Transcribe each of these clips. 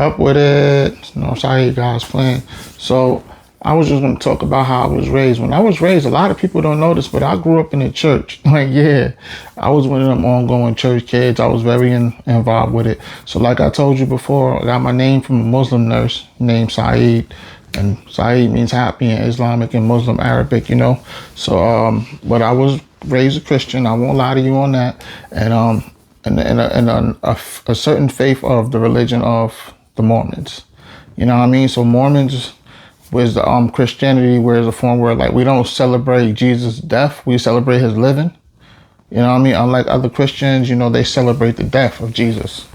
help with it. Saeed, God's plan. So I was just going to talk about how I was raised. When I was raised, a lot of people don't know this, but I grew up in the church. Like, yeah, I was one of them ongoing church kids. I was very involved with it. So like I told you before, I got my name from a Muslim nurse named Saeed. And Saeed means happy in Islamic and Muslim Arabic, So, but I was raised a Christian. I won't lie to you on that. And a certain faith of the religion of the Mormons. You know what I mean? So Mormons was the Christianity, where it's a form where like we don't celebrate Jesus' death, we celebrate his living. You know what I mean? Unlike other Christians, they celebrate the death of Jesus.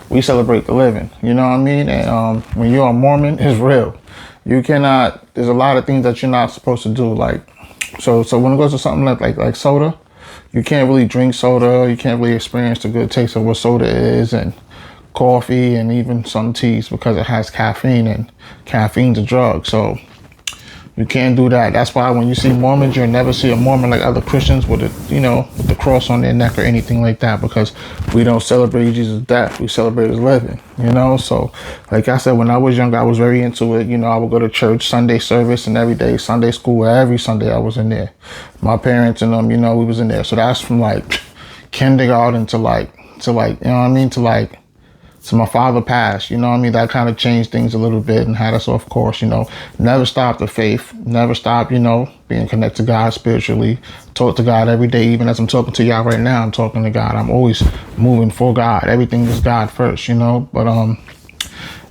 We celebrate the living. You know what I mean? And when you're a Mormon, it's real. You cannot. There's a lot of things that you're not supposed to do. Like, so when it goes to something like soda, you can't really drink soda. You can't really experience the good taste of what soda is, and coffee, and even some teas, because it has caffeine, and caffeine's a drug. So you can't do that. That's why when you see Mormons, you'll never see a Mormon like other Christians with with the cross on their neck or anything like that, because we don't celebrate Jesus' death. We celebrate his living, So like I said, when I was young, I was very into it. I would go to church, Sunday service, and every day, Sunday school, every Sunday I was in there. My parents and we was in there. So that's from like kindergarten to so my father passed, that kind of changed things a little bit and had us off course, never stopped the faith, never stopped, being connected to God spiritually, talk to God every day. Even as I'm talking to y'all right now, I'm talking to God. I'm always moving for God. Everything is God first, but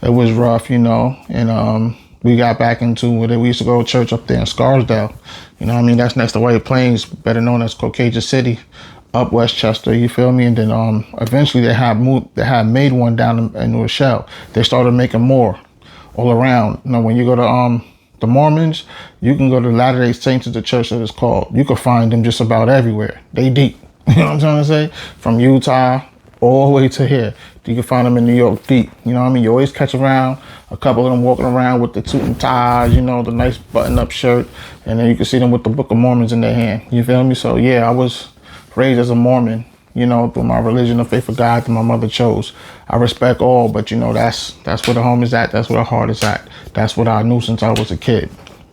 it was rough, and we got back into it. We used to go to church up there in Scarsdale, that's next to White Plains, better known as Caucasia City, up Westchester, you feel me? And then eventually they had made one down in New Rochelle. They started making more all around. When you go to the Mormons, you can go to Latter-day Saints, is the church that it's called. You can find them just about everywhere. They deep. You know what I'm trying to say? From Utah all the way to here. You can find them in New York deep. You know what I mean? You always catch around a couple of them walking around with the suit and ties, the nice button-up shirt, and then you can see them with the Book of Mormons in their hand. You feel me? So yeah, I was raised as a Mormon, through my religion, the faith of God that my mother chose. I respect all, but that's where the home is at. That's where the heart is at. That's what I knew since I was a kid.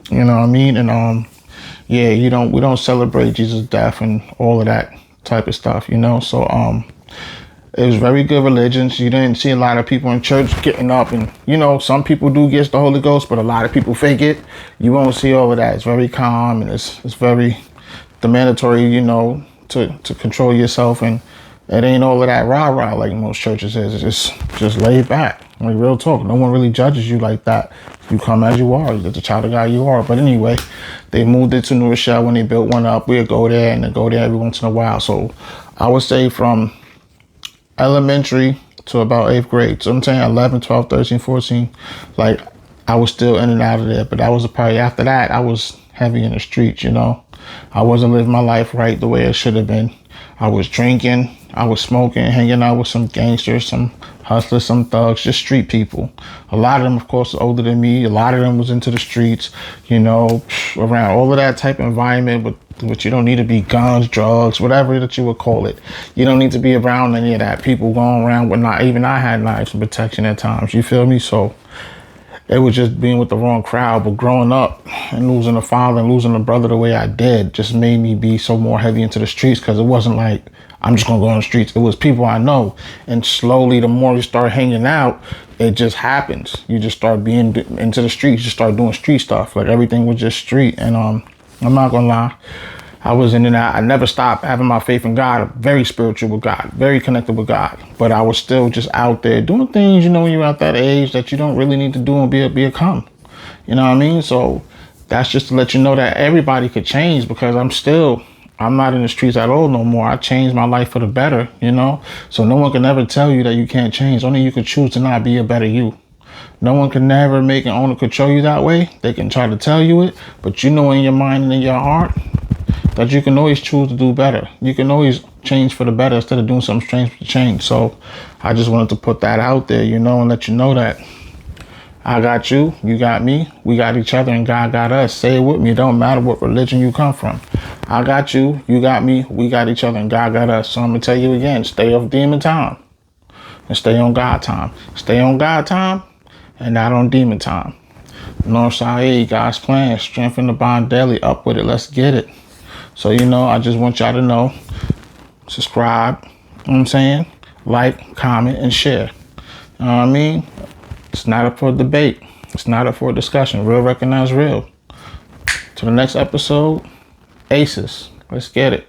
You know what I mean? And yeah, we don't celebrate Jesus' death and all of that type of stuff, So it was very good religions. You didn't see a lot of people in church getting up and, some people do get the Holy Ghost, but a lot of people fake it. You won't see all of that. It's very calm, and it's very mandatory, to control yourself, and it ain't all of that rah-rah like most churches is. It's just laid back. Like, real talk. No one really judges you like that. You come as you are. You're the child of God you are. But anyway, they moved it to New Rochelle when they built one up. We'd go there and then go there every once in a while. So I would say from elementary to about 8th grade. So I'm saying 11, 12, 13, 14. Like, I was still in and out of there. But that was probably after that, I was heavy in the streets, I wasn't living my life right the way it should have been. I was drinking, I was smoking, hanging out with some gangsters, some hustlers, some thugs, just street people. A lot of them, of course, are older than me. A lot of them was into the streets, around all of that type of environment, but you don't need to be guns, drugs, whatever that you would call it. You don't need to be around any of that. People going around with even I had knives for protection at times. You feel me? So it was just being with the wrong crowd. But growing up and losing a father and losing a brother the way I did just made me be so more heavy into the streets, because it wasn't like I'm just going to go on the streets. It was people I know. And slowly, the more you start hanging out, it just happens. You just start being into the streets. You start doing street stuff. Like, everything was just street. And I'm not going to lie. I was in and out. I never stopped having my faith in God. Very spiritual with God, very connected with God. But I was still just out there doing things, when you're at that age that you don't really need to do and be a cum. You know what I mean? So that's just to let you know that everybody could change, because I'm not in the streets at all no more. I changed my life for the better, So no one can ever tell you that you can't change. Only you can choose to not be a better you. No one can never make an owner control you that way. They can try to tell you it, but in your mind and in your heart that you can always choose to do better. You can always change for the better instead of doing something strange to change. So I just wanted to put that out there, and let you know that I got you, you got me, we got each other, and God got us. Say it with me. It don't matter what religion you come from. I got you, you got me, we got each other, and God got us. So I'm going to tell you again, stay off demon time and stay on God time. Stay on God time, and not on demon time. Northside, God's plan, strengthen the bond daily, up with it, let's get it. So, I just want y'all to know, subscribe, you know what I'm saying? Like, comment, and share. You know what I mean? It's not up for debate. It's not up for discussion. Real recognize real. To the next episode, Aces. Let's get it.